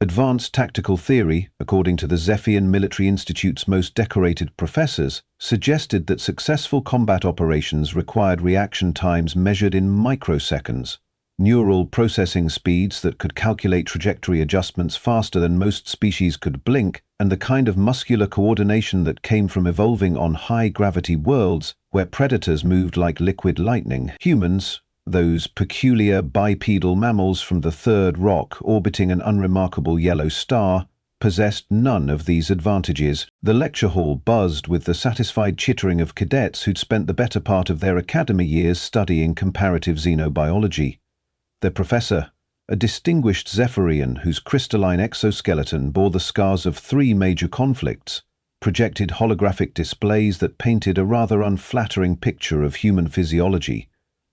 Advanced tactical theory, according to the Zephian Military Institute's most decorated professors, suggested that successful combat operations required reaction times measured in microseconds, neural processing speeds that could calculate trajectory adjustments faster than most species could blink, and the kind of muscular coordination that came from evolving on high-gravity worlds where predators moved like liquid lightning. Humans, those peculiar bipedal mammals from the third rock orbiting an unremarkable yellow star, possessed none of these advantages. The lecture hall buzzed with the satisfied chittering of cadets who'd spent the better part of their academy years studying comparative xenobiology. Their professor, a distinguished Zephyrian whose crystalline exoskeleton bore the scars of 3 major conflicts, projected holographic displays that painted a rather unflattering picture of human physiology.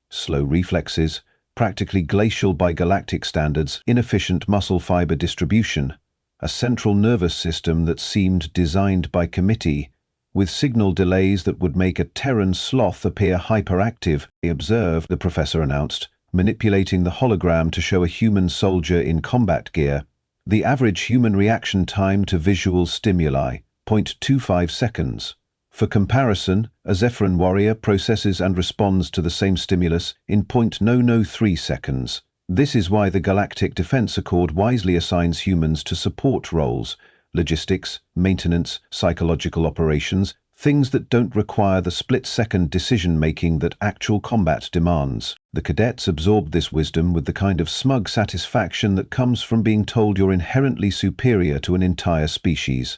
Slow reflexes, practically glacial by galactic standards, inefficient muscle fiber distribution, a central nervous system that seemed designed by committee, with signal delays that would make a Terran sloth appear hyperactive, the professor announced, manipulating the hologram to show a human soldier in combat gear. The average human reaction time to visual stimuli, 0.25 seconds. For comparison, a Zephyrin warrior processes and responds to the same stimulus in 0.003 seconds. This is why the Galactic Defense Accord wisely assigns humans to support roles, logistics, maintenance, psychological operations, things that don't require the split-second decision-making that actual combat demands. The cadets absorbed this wisdom with the kind of smug satisfaction that comes from being told you're inherently superior to an entire species.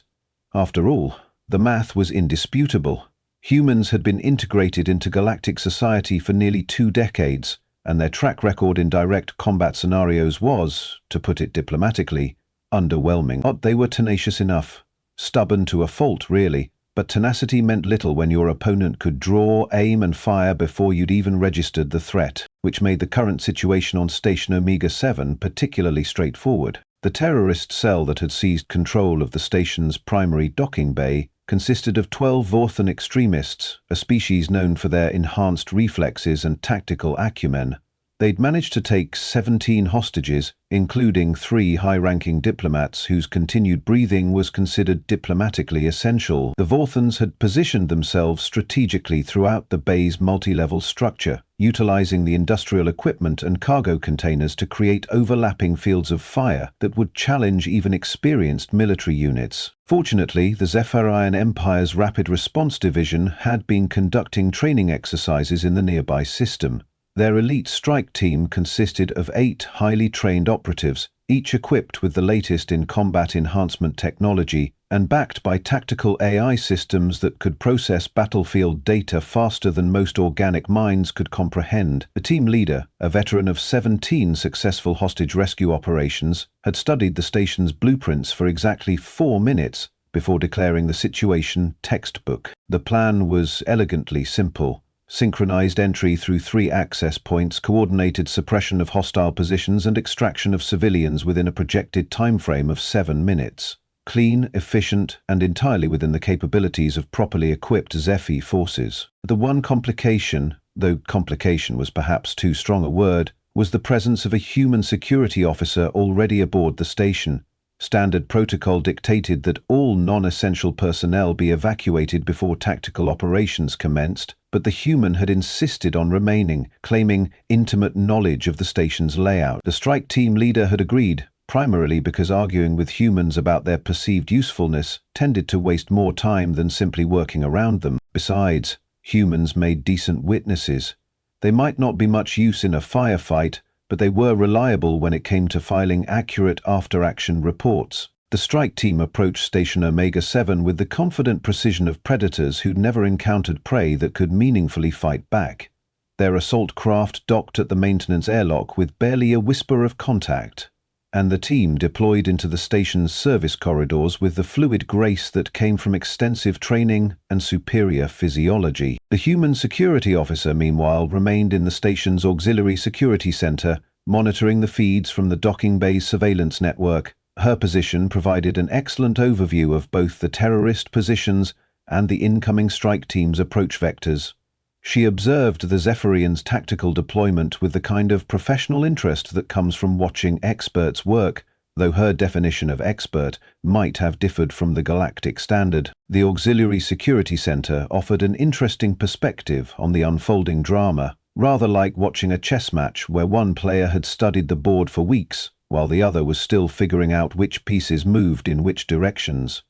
After all, the math was indisputable. Humans had been integrated into galactic society for nearly 2 decades, and their track record in direct combat scenarios was, to put it diplomatically, underwhelming. But they were tenacious enough. Stubborn to a fault, really, but tenacity meant little when your opponent could draw, aim and fire before you'd even registered the threat, which made the current situation on Station Omega-7 particularly straightforward. The terrorist cell that had seized control of the station's primary docking bay consisted of 12 Vorthan extremists, a species known for their enhanced reflexes and tactical acumen. They'd managed to take 17 hostages, including 3 high-ranking diplomats whose continued breathing was considered diplomatically essential. The Vorthans had positioned themselves strategically throughout the bay's multi-level structure, utilizing the industrial equipment and cargo containers to create overlapping fields of fire that would challenge even experienced military units. Fortunately, the Zephyrian Empire's Rapid Response Division had been conducting training exercises in the nearby system. Their elite strike team consisted of 8 highly trained operatives, each equipped with the latest in combat enhancement technology and backed by tactical AI systems that could process battlefield data faster than most organic minds could comprehend. The team leader, a veteran of 17 successful hostage rescue operations, had studied the station's blueprints for exactly 4 minutes before declaring the situation textbook. The plan was elegantly simple. Synchronized entry through 3 access points, coordinated suppression of hostile positions and extraction of civilians within a projected timeframe of 7 minutes. Clean, efficient, and entirely within the capabilities of properly equipped Zephy forces. The one complication, though complication was perhaps too strong a word, was the presence of a human security officer already aboard the station. Standard protocol dictated that all non-essential personnel be evacuated before tactical operations commenced, but the human had insisted on remaining, claiming intimate knowledge of the station's layout. The strike team leader had agreed, primarily because arguing with humans about their perceived usefulness tended to waste more time than simply working around them. Besides, humans made decent witnesses. They might not be much use in a firefight, but they were reliable when it came to filing accurate after-action reports. The strike team approached Station Omega-7 with the confident precision of predators who'd never encountered prey that could meaningfully fight back. Their assault craft docked at the maintenance airlock with barely a whisper of contact, and the team deployed into the station's service corridors with the fluid grace that came from extensive training and superior physiology. The human security officer, meanwhile, remained in the station's auxiliary security center, monitoring the feeds from the docking bay's surveillance network. Her position provided an excellent overview of both the terrorist positions and the incoming strike team's approach vectors. She observed the Zephyrians' tactical deployment with the kind of professional interest that comes from watching experts work, though her definition of expert might have differed from the galactic standard. The Auxiliary Security Center offered an interesting perspective on the unfolding drama, rather like watching a chess match where one player had studied the board for weeks, while the other was still figuring out which pieces moved in which directions.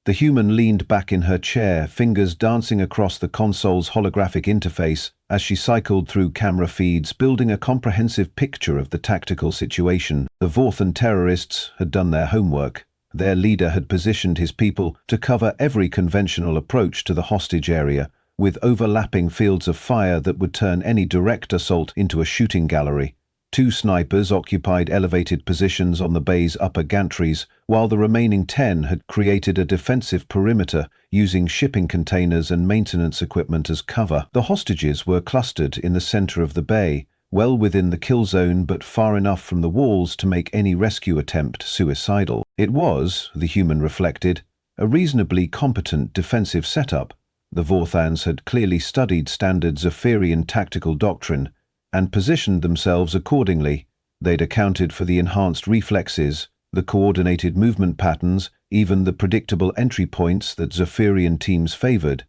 The human leaned back in her chair, fingers dancing across the console's holographic interface as she cycled through camera feeds, building a comprehensive picture of the tactical situation. The Vorthan terrorists had done their homework. Their leader had positioned his people to cover every conventional approach to the hostage area, with overlapping fields of fire that would turn any direct assault into a shooting gallery. 2 snipers occupied elevated positions on the bay's upper gantries, while the remaining 10 had created a defensive perimeter using shipping containers and maintenance equipment as cover. The hostages were clustered in the center of the bay, well within the kill zone but far enough from the walls to make any rescue attempt suicidal. It was, the human reflected, a reasonably competent defensive setup. The Vorthans had clearly studied standard Zephyrian tactical doctrine and positioned themselves accordingly. They'd accounted for the enhanced reflexes, the coordinated movement patterns, even the predictable entry points that Zephyrian teams favored.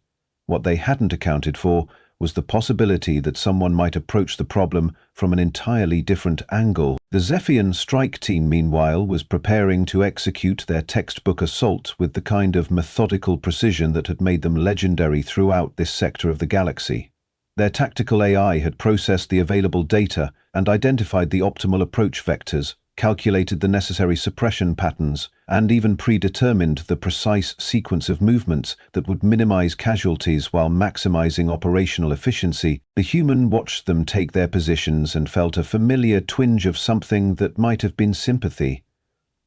What they hadn't accounted for was the possibility that someone might approach the problem from an entirely different angle. The Zephian strike team, meanwhile, was preparing to execute their textbook assault with the kind of methodical precision that had made them legendary throughout this sector of the galaxy. Their tactical AI had processed the available data and identified the optimal approach vectors, calculated the necessary suppression patterns, and even predetermined the precise sequence of movements that would minimize casualties while maximizing operational efficiency. The human watched them take their positions and felt a familiar twinge of something that might have been sympathy.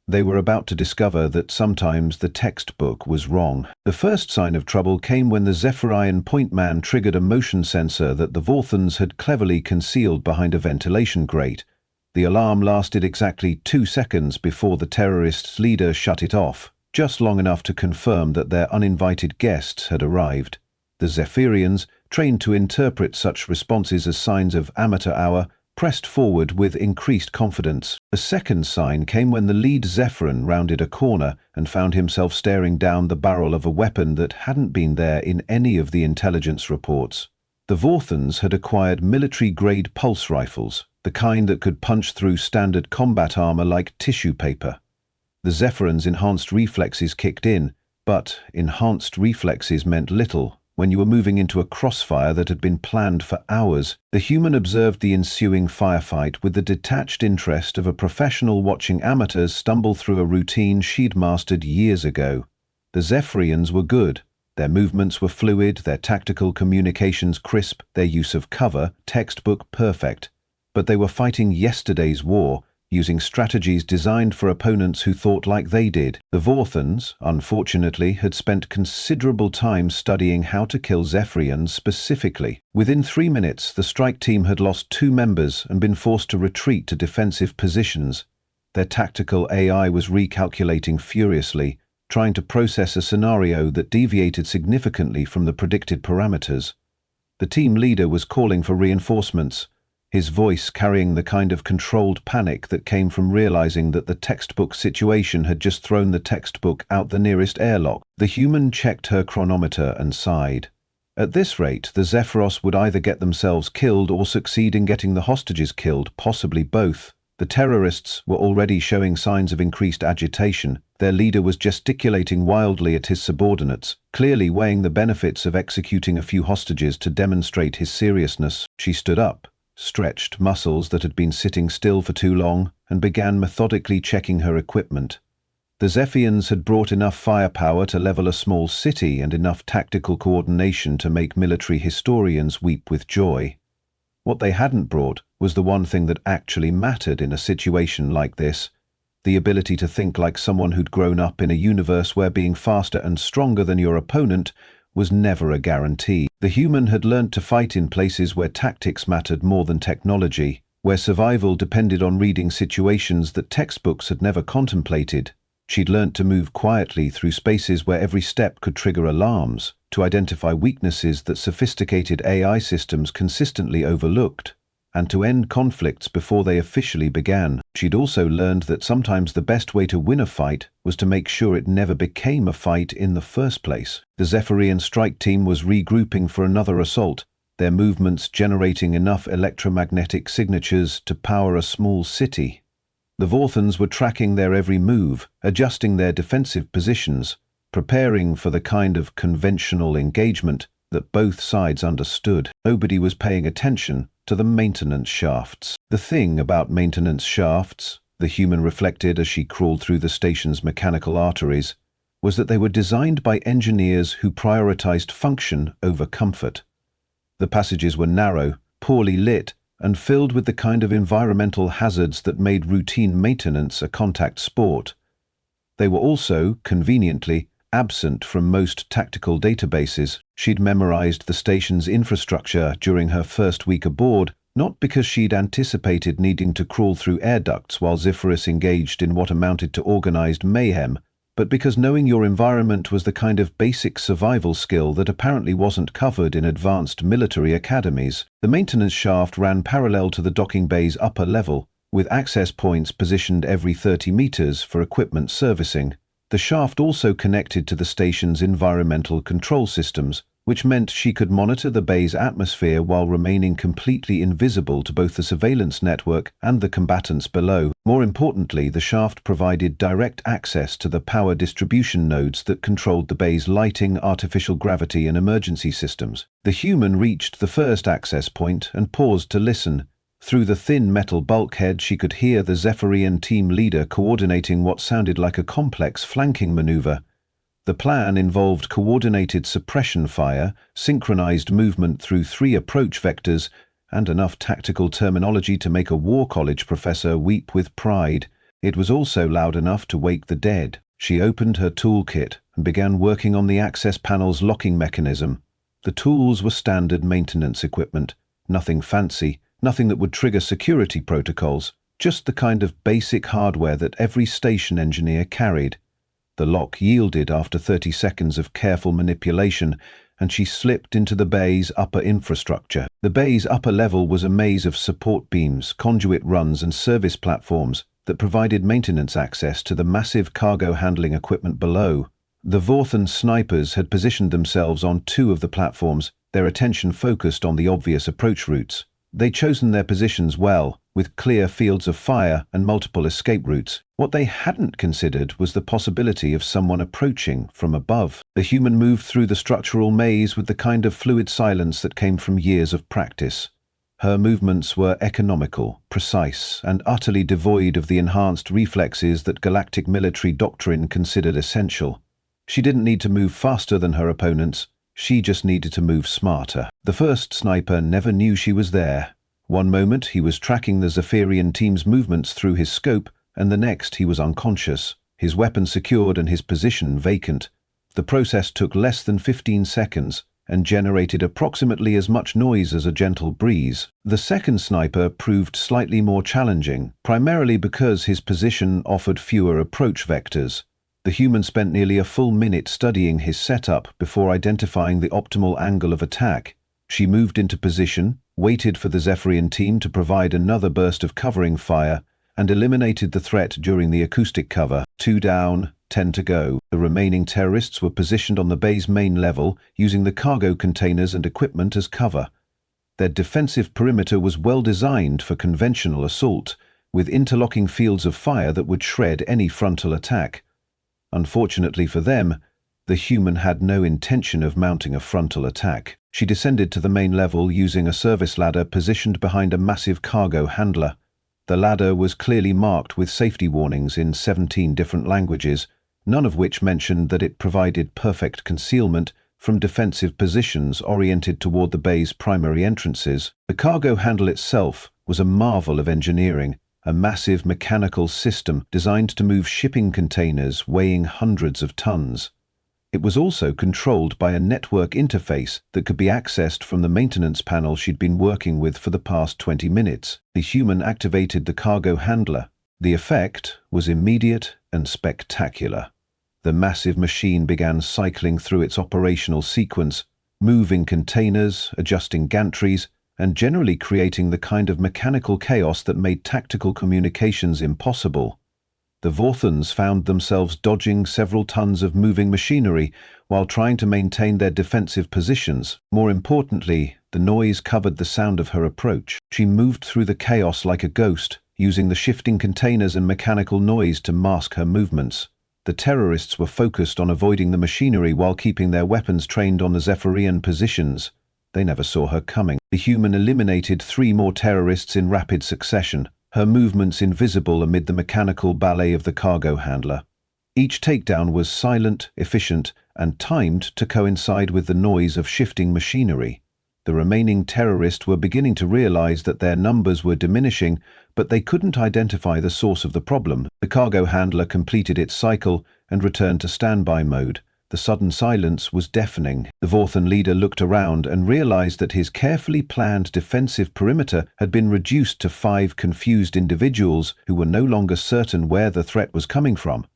They were about to discover that sometimes the textbook was wrong. The first sign of trouble came when the Zephyrian point man triggered a motion sensor that the Vorthans had cleverly concealed behind a ventilation grate. The alarm lasted exactly 2 seconds before the terrorists' leader shut it off, just long enough to confirm that their uninvited guests had arrived. The Zephyrians, trained to interpret such responses as signs of amateur hour, pressed forward with increased confidence. A second sign came when the lead Zephyrian rounded a corner and found himself staring down the barrel of a weapon that hadn't been there in any of the intelligence reports. The Vorthans had acquired military-grade pulse rifles, the kind that could punch through standard combat armor like tissue paper. The Zephyrians' enhanced reflexes kicked in, but enhanced reflexes meant little when you were moving into a crossfire that had been planned for hours. The human observed the ensuing firefight with the detached interest of a professional watching amateurs stumble through a routine she'd mastered years ago. The Zephyrians were good. Their movements were fluid, their tactical communications crisp, their use of cover, textbook perfect. But they were fighting yesterday's war, using strategies designed for opponents who thought like they did. The Vorthans, unfortunately, had spent considerable time studying how to kill Zephyrians specifically. Within 3 minutes, the strike team had lost 2 members and been forced to retreat to defensive positions. Their tactical AI was recalculating furiously, trying to process a scenario that deviated significantly from the predicted parameters. The team leader was calling for reinforcements, his voice carrying the kind of controlled panic that came from realizing that the textbook situation had just thrown the textbook out the nearest airlock. The human checked her chronometer and sighed. At this rate, the Zephyros would either get themselves killed or succeed in getting the hostages killed, possibly both. The terrorists were already showing signs of increased agitation. Their leader was gesticulating wildly at his subordinates, clearly weighing the benefits of executing a few hostages to demonstrate his seriousness. She stood up, stretched muscles that had been sitting still for too long, and began methodically checking her equipment. The Zephians had brought enough firepower to level a small city and enough tactical coordination to make military historians weep with joy. What they hadn't brought was the one thing that actually mattered in a situation like this: the ability to think like someone who'd grown up in a universe where being faster and stronger than your opponent was never a guarantee. The human had learned to fight in places where tactics mattered more than technology, where survival depended on reading situations that textbooks had never contemplated. She'd learnt to move quietly through spaces where every step could trigger alarms, to identify weaknesses that sophisticated AI systems consistently overlooked. and to end conflicts before they officially began. She'd also learned that sometimes the best way to win a fight was to make sure it never became a fight in the first place. The Zephyrian strike team was regrouping for another assault, their movements generating enough electromagnetic signatures to power a small city. The Vorthans were tracking their every move, adjusting their defensive positions, preparing for the kind of conventional engagement that both sides understood. Nobody was paying attention to the maintenance shafts. The thing about maintenance shafts, the human reflected as she crawled through the station's mechanical arteries, was that they were designed by engineers who prioritized function over comfort. The passages were narrow, poorly lit, and filled with the kind of environmental hazards that made routine maintenance a contact sport. They were also, conveniently, absent from most tactical databases. She'd memorized the station's infrastructure during her first week aboard, not because she'd anticipated needing to crawl through air ducts while Zephyrus engaged in what amounted to organized mayhem, but because knowing your environment was the kind of basic survival skill that apparently wasn't covered in advanced military academies. The maintenance shaft ran parallel to the docking bay's upper level, with access points positioned every 30 meters for equipment servicing. The shaft also connected to the station's environmental control systems, which meant she could monitor the bay's atmosphere while remaining completely invisible to both the surveillance network and the combatants below. More importantly, the shaft provided direct access to the power distribution nodes that controlled the bay's lighting, artificial gravity, and emergency systems. The human reached the first access point and paused to listen. Through the thin metal bulkhead, she could hear the Zephyrian team leader coordinating what sounded like a complex flanking maneuver. The plan involved coordinated suppression fire, synchronized movement through 3 approach vectors, and enough tactical terminology to make a war college professor weep with pride. It was also loud enough to wake the dead. She opened her toolkit and began working on the access panel's locking mechanism. The tools were standard maintenance equipment, nothing fancy, nothing that would trigger security protocols, just the kind of basic hardware that every station engineer carried. The lock yielded after 30 seconds of careful manipulation, and she slipped into the bay's upper infrastructure. The bay's upper level was a maze of support beams, conduit runs, and service platforms that provided maintenance access to the massive cargo handling equipment below. The Vorthan snipers had positioned themselves on 2 of the platforms, their attention focused on the obvious approach routes. They'd chosen their positions well, with clear fields of fire and multiple escape routes. What they hadn't considered was the possibility of someone approaching from above. The human moved through the structural maze with the kind of fluid silence that came from years of practice. Her movements were economical, precise, and utterly devoid of the enhanced reflexes that galactic military doctrine considered essential. She didn't need to move faster than her opponents, she just needed to move smarter. The first sniper never knew she was there. One moment he was tracking the Zephyrian team's movements through his scope, and the next he was unconscious, his weapon secured and his position vacant. The process took less than 15 seconds and generated approximately as much noise as a gentle breeze. The second sniper proved slightly more challenging, primarily because his position offered fewer approach vectors. The human spent nearly a full minute studying his setup before identifying the optimal angle of attack. She moved into position, waited for the Zephyrian team to provide another burst of covering fire, and eliminated the threat during the acoustic cover. 2 down, 10 to go. The remaining terrorists were positioned on the bay's main level, using the cargo containers and equipment as cover. Their defensive perimeter was well designed for conventional assault, with interlocking fields of fire that would shred any frontal attack. Unfortunately for them, the human had no intention of mounting a frontal attack. She descended to the main level using a service ladder positioned behind a massive cargo handler. The ladder was clearly marked with safety warnings in 17 different languages, none of which mentioned that it provided perfect concealment from defensive positions oriented toward the bay's primary entrances. The cargo handle itself was a marvel of engineering, a massive mechanical system designed to move shipping containers weighing hundreds of tons. It was also controlled by a network interface that could be accessed from the maintenance panel she'd been working with for the past 20 minutes. The human activated the cargo handler. The effect was immediate and spectacular. The massive machine began cycling through its operational sequence, moving containers, adjusting gantries, and generally creating the kind of mechanical chaos that made tactical communications impossible. The Vorthons found themselves dodging several tons of moving machinery while trying to maintain their defensive positions. More importantly, the noise covered the sound of her approach. She moved through the chaos like a ghost, using the shifting containers and mechanical noise to mask her movements. The terrorists were focused on avoiding the machinery while keeping their weapons trained on the Zephyrian positions. They never saw her coming. The human eliminated 3 more terrorists in rapid succession, her movements invisible amid the mechanical ballet of the cargo handler. Each takedown was silent, efficient, and timed to coincide with the noise of shifting machinery. The remaining terrorists were beginning to realize that their numbers were diminishing, but they couldn't identify the source of the problem. The cargo handler completed its cycle and returned to standby mode. The sudden silence was deafening. The Vorthon leader looked around and realized that his carefully planned defensive perimeter had been reduced to 5 confused individuals who were no longer certain where the threat was coming from.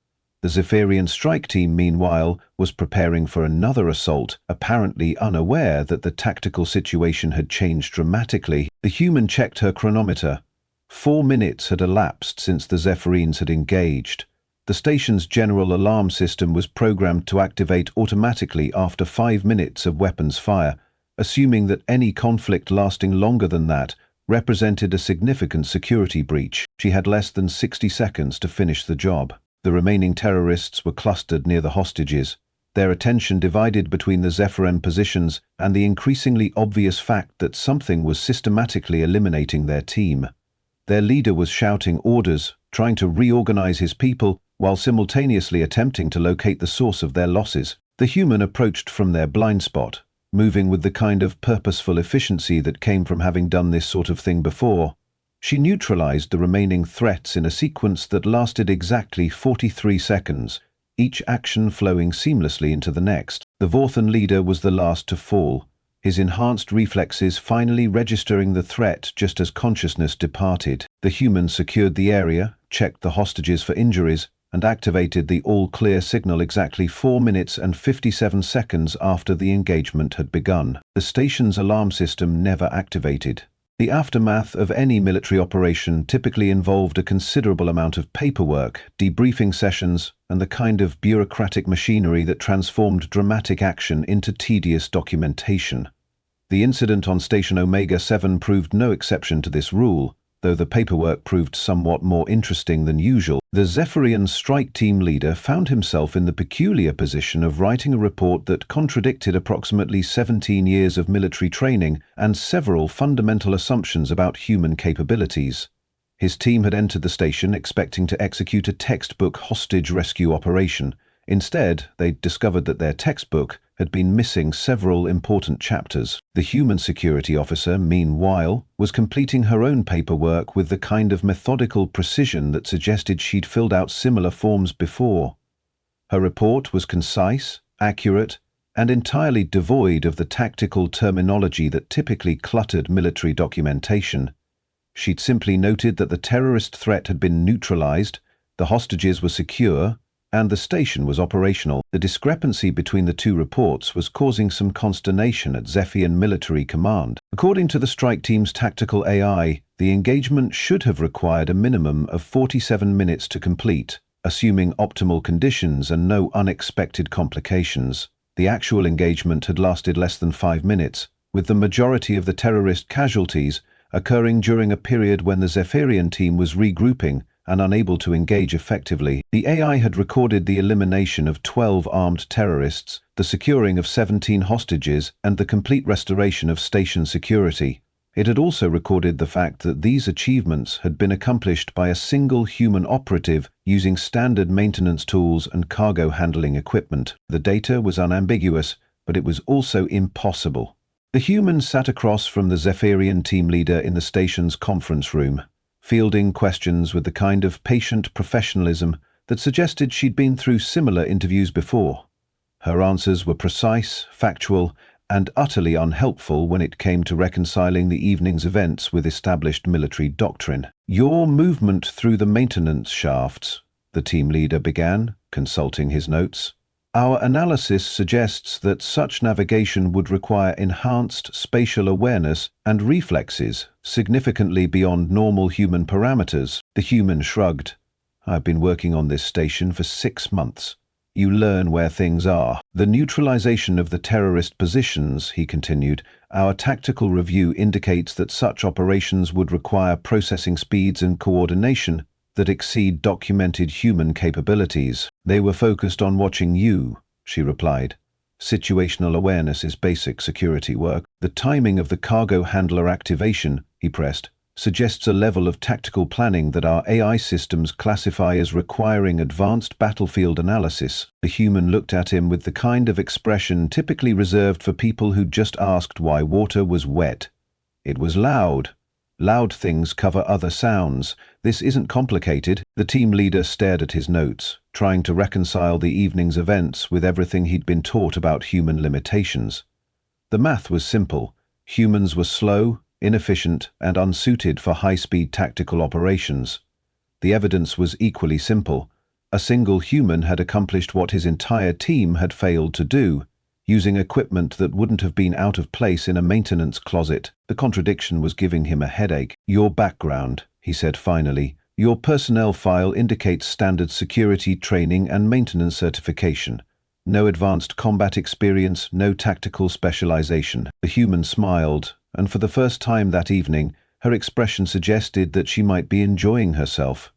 The Zephyrian strike team, meanwhile, was preparing for another assault, apparently unaware that the tactical situation had changed dramatically. The human checked her chronometer. 4 minutes had elapsed since the Zephyrians had engaged. The station's general alarm system was programmed to activate automatically after 5 minutes of weapons fire, assuming that any conflict lasting longer than that represented a significant security breach. She had less than 60 seconds to finish the job. The remaining terrorists were clustered near the hostages, their attention divided between the Zephyrian positions and the increasingly obvious fact that something was systematically eliminating their team. Their leader was shouting orders, trying to reorganize his people, while simultaneously attempting to locate the source of their losses. The human approached from their blind spot, moving with the kind of purposeful efficiency that came from having done this sort of thing before. She neutralized the remaining threats in a sequence that lasted exactly 43 seconds, each action flowing seamlessly into the next. The Vorthon leader was the last to fall, his enhanced reflexes finally registering the threat just as consciousness departed. The human secured the area, checked the hostages for injuries, and activated the all-clear signal exactly 4 minutes and 57 seconds after the engagement had begun. The station's alarm system never activated. The aftermath of any military operation typically involved a considerable amount of paperwork, debriefing sessions, and the kind of bureaucratic machinery that transformed dramatic action into tedious documentation. The incident on Station Omega-7 proved no exception to this rule, though the paperwork proved somewhat more interesting than usual. The Zephyrian strike team leader found himself in the peculiar position of writing a report that contradicted approximately 17 years of military training and several fundamental assumptions about human capabilities. His team had entered the station expecting to execute a textbook hostage rescue operation. Instead, they discovered that their textbook had been missing several important chapters. The human security officer, meanwhile, was completing her own paperwork with the kind of methodical precision that suggested she'd filled out similar forms before. Her report was concise, accurate, and entirely devoid of the tactical terminology that typically cluttered military documentation. She'd simply noted that the terrorist threat had been neutralized, the hostages were secure, and the station was operational. The discrepancy between the two reports was causing some consternation at Zephyrian military command. According to the strike team's tactical AI, the engagement should have required a minimum of 47 minutes to complete, assuming optimal conditions and no unexpected complications. The actual engagement had lasted less than 5 minutes, with the majority of the terrorist casualties occurring during a period when the Zephyrian team was regrouping and unable to engage effectively. The AI had recorded the elimination of 12 armed terrorists, the securing of 17 hostages, and the complete restoration of station security. It had also recorded the fact that these achievements had been accomplished by a single human operative using standard maintenance tools and cargo handling equipment. The data was unambiguous, but it was also impossible. The human sat across from the Zephyrian team leader in the station's conference room, fielding questions with the kind of patient professionalism that suggested she'd been through similar interviews before. Her answers were precise, factual, and utterly unhelpful when it came to reconciling the evening's events with established military doctrine. "Your movement through the maintenance shafts," the team leader began, consulting his notes, Our analysis suggests that such navigation would require enhanced spatial awareness and reflexes significantly beyond normal human parameters. The human shrugged. I've been working on this station for 6 months. You learn where things are. The neutralization of the terrorist positions, he continued. Our tactical review indicates that such operations would require processing speeds and coordination that exceed documented human capabilities. They were focused on watching you, she replied. Situational awareness is basic security work. The timing of the cargo handler activation, he pressed, suggests a level of tactical planning that our AI systems classify as requiring advanced battlefield analysis. The human looked at him with the kind of expression typically reserved for people who just asked why water was wet. It was loud. Loud things cover other sounds. This isn't complicated. The team leader stared at his notes, trying to reconcile the evening's events with everything he'd been taught about human limitations. The math was simple. Humans were slow, inefficient, and unsuited for high-speed tactical operations. The evidence was equally simple. A single human had accomplished what his entire team had failed to do, using equipment that wouldn't have been out of place in a maintenance closet. The contradiction was giving him a headache. Your background, he said finally. Your personnel file indicates standard security training and maintenance certification. No advanced combat experience, no tactical specialization. The human smiled, and for the first time that evening, her expression suggested that she might be enjoying herself.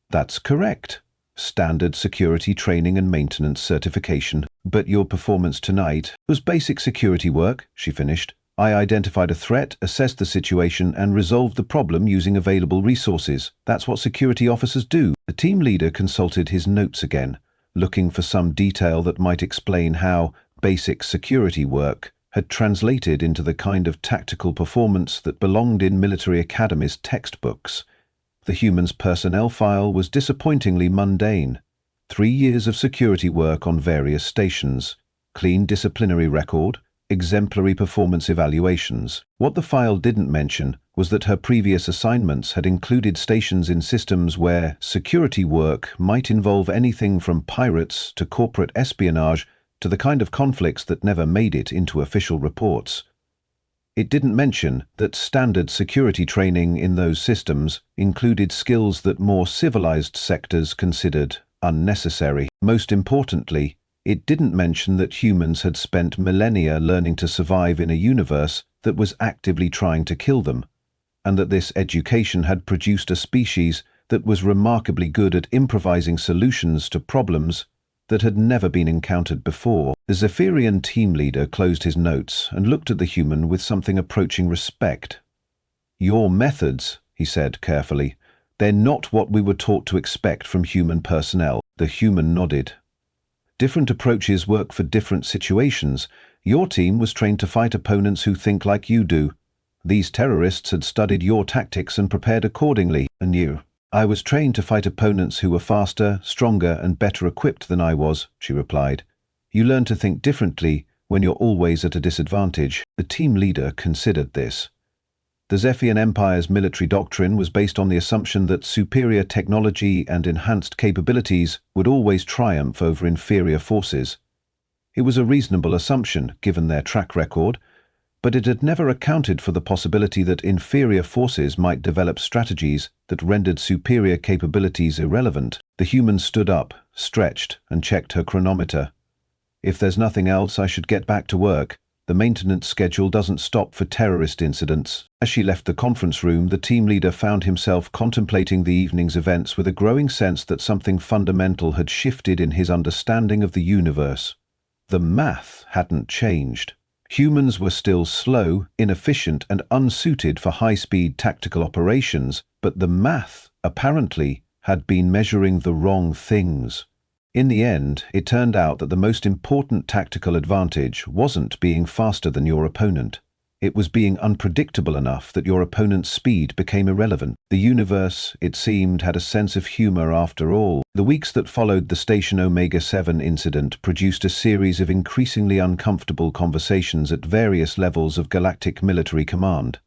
That's correct. Standard security training and maintenance certification. But your performance tonight was basic security work, she finished. I identified a threat, assessed the situation, and resolved the problem using available resources. That's what security officers do. The team leader consulted his notes again, looking for some detail that might explain how basic security work had translated into the kind of tactical performance that belonged in military academies' textbooks. The human's personnel file was disappointingly mundane. 3 years of security work on various stations, clean disciplinary record, exemplary performance evaluations. What the file didn't mention was that her previous assignments had included stations in systems where security work might involve anything from pirates to corporate espionage to the kind of conflicts that never made it into official reports. It didn't mention that standard security training in those systems included skills that more civilized sectors considered unnecessary. Most importantly, it didn't mention that humans had spent millennia learning to survive in a universe that was actively trying to kill them, and that this education had produced a species that was remarkably good at improvising solutions to problems that had never been encountered before. The Zephyrian team leader closed his notes and looked at the human with something approaching respect. Your methods, he said carefully, they're not what we were taught to expect from human personnel. The human nodded. Different approaches work for different situations. Your team was trained to fight opponents who think like you do. These terrorists had studied your tactics and prepared accordingly, and you. I was trained to fight opponents who were faster, stronger, and better equipped than I was, she replied. You learn to think differently when you're always at a disadvantage. The team leader considered this. The Zephian Empire's military doctrine was based on the assumption that superior technology and enhanced capabilities would always triumph over inferior forces. It was a reasonable assumption, given their track record, but it had never accounted for the possibility that inferior forces might develop strategies that rendered superior capabilities irrelevant. The human stood up, stretched, and checked her chronometer. If there's nothing else, I should get back to work. The maintenance schedule doesn't stop for terrorist incidents. As she left the conference room, the team leader found himself contemplating the evening's events with a growing sense that something fundamental had shifted in his understanding of the universe. The math hadn't changed. Humans were still slow, inefficient, and unsuited for high-speed tactical operations, but the math, apparently, had been measuring the wrong things. In the end, it turned out that the most important tactical advantage wasn't being faster than your opponent. It was being unpredictable enough that your opponent's speed became irrelevant. The universe, it seemed, had a sense of humor after all. The weeks that followed the Station Omega-7 incident produced a series of increasingly uncomfortable conversations at various levels of galactic military command.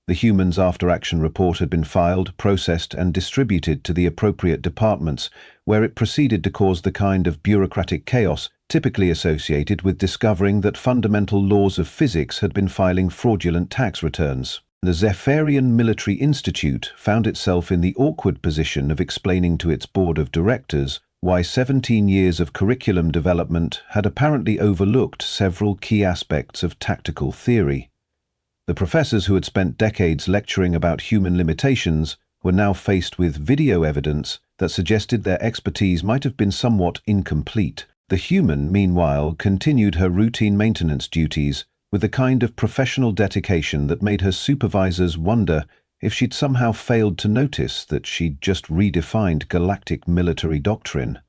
The human's after-action report had been filed, processed, and distributed to the appropriate departments, where it proceeded to cause the kind of bureaucratic chaos typically associated with discovering that fundamental laws of physics had been filing fraudulent tax returns. The Zephyrian Military Institute found itself in the awkward position of explaining to its board of directors why 17 years of curriculum development had apparently overlooked several key aspects of tactical theory. The professors who had spent decades lecturing about human limitations were now faced with video evidence that suggested their expertise might have been somewhat incomplete. The human, meanwhile, continued her routine maintenance duties with a kind of professional dedication that made her supervisors wonder if she'd somehow failed to notice that she'd just redefined galactic military doctrine.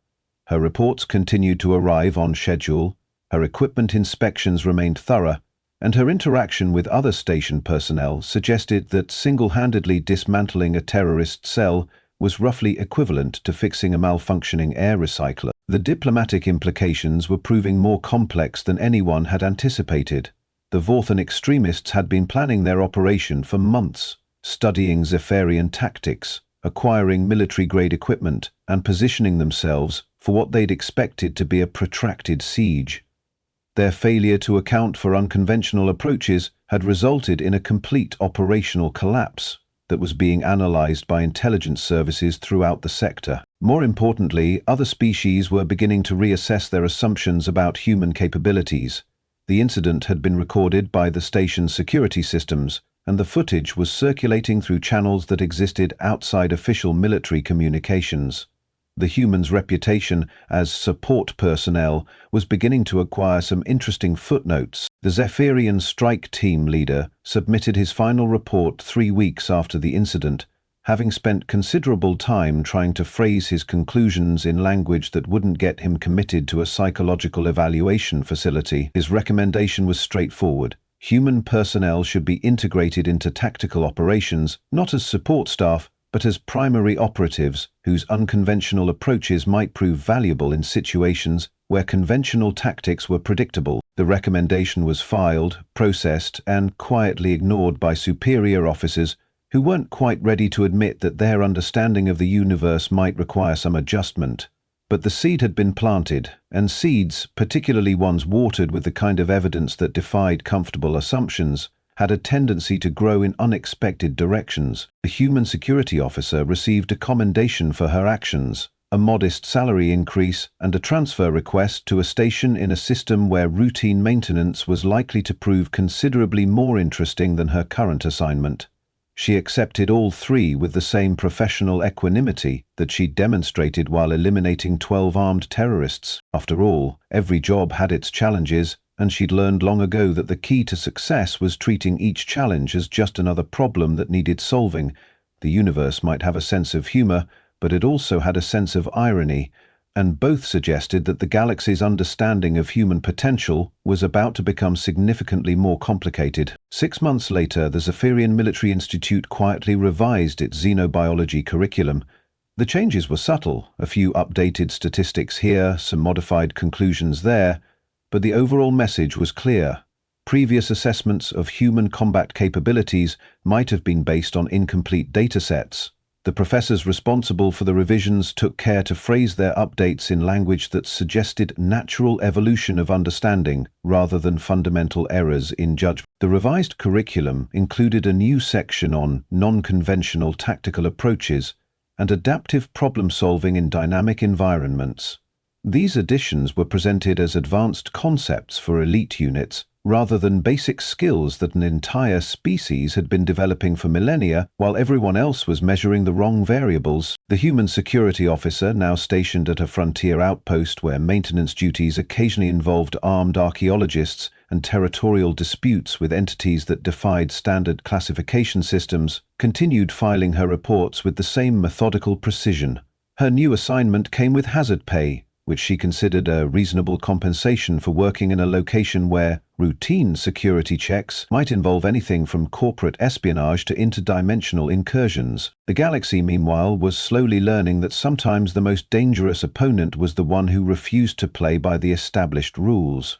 Her reports continued to arrive on schedule, her equipment inspections remained thorough, and her interaction with other station personnel suggested that single-handedly dismantling a terrorist cell was roughly equivalent to fixing a malfunctioning air recycler. The diplomatic implications were proving more complex than anyone had anticipated. The Vorthan extremists had been planning their operation for months, studying Zephyrian tactics, acquiring military-grade equipment, and positioning themselves for what they'd expected to be a protracted siege. Their failure to account for unconventional approaches had resulted in a complete operational collapse that was being analyzed by intelligence services throughout the sector. More importantly, other species were beginning to reassess their assumptions about human capabilities. The incident had been recorded by the station's security systems, and the footage was circulating through channels that existed outside official military communications. The humans' reputation as support personnel was beginning to acquire some interesting footnotes. The Zephyrian strike team leader submitted his final report 3 weeks after the incident, having spent considerable time trying to phrase his conclusions in language that wouldn't get him committed to a psychological evaluation facility. His recommendation was straightforward. Human personnel should be integrated into tactical operations, not as support staff, but as primary operatives whose unconventional approaches might prove valuable in situations where conventional tactics were predictable. The recommendation was filed, processed, and quietly ignored by superior officers who weren't quite ready to admit that their understanding of the universe might require some adjustment. But the seed had been planted, and seeds, particularly ones watered with the kind of evidence that defied comfortable assumptions, had a tendency to grow in unexpected directions. The human security officer received a commendation for her actions, a modest salary increase, and a transfer request to a station in a system where routine maintenance was likely to prove considerably more interesting than her current assignment. She accepted all three with the same professional equanimity that she'd demonstrated while eliminating 12 armed terrorists. After all, every job had its challenges, and she'd learned long ago that the key to success was treating each challenge as just another problem that needed solving. The universe might have a sense of humor, but it also had a sense of irony, and both suggested that the galaxy's understanding of human potential was about to become significantly more complicated. 6 months later, the Zephyrian Military Institute quietly revised its xenobiology curriculum. The changes were subtle, a few updated statistics here, some modified conclusions there, but the overall message was clear. Previous assessments of human combat capabilities might have been based on incomplete datasets. The professors responsible for the revisions took care to phrase their updates in language that suggested natural evolution of understanding rather than fundamental errors in judgment. The revised curriculum included a new section on non-conventional tactical approaches and adaptive problem-solving in dynamic environments. These additions were presented as advanced concepts for elite units, rather than basic skills that an entire species had been developing for millennia while everyone else was measuring the wrong variables. The human security officer, now stationed at a frontier outpost where maintenance duties occasionally involved armed archaeologists and territorial disputes with entities that defied standard classification systems, continued filing her reports with the same methodical precision. Her new assignment came with hazard pay, which she considered a reasonable compensation for working in a location where routine security checks might involve anything from corporate espionage to interdimensional incursions. The galaxy, meanwhile, was slowly learning that sometimes the most dangerous opponent was the one who refused to play by the established rules.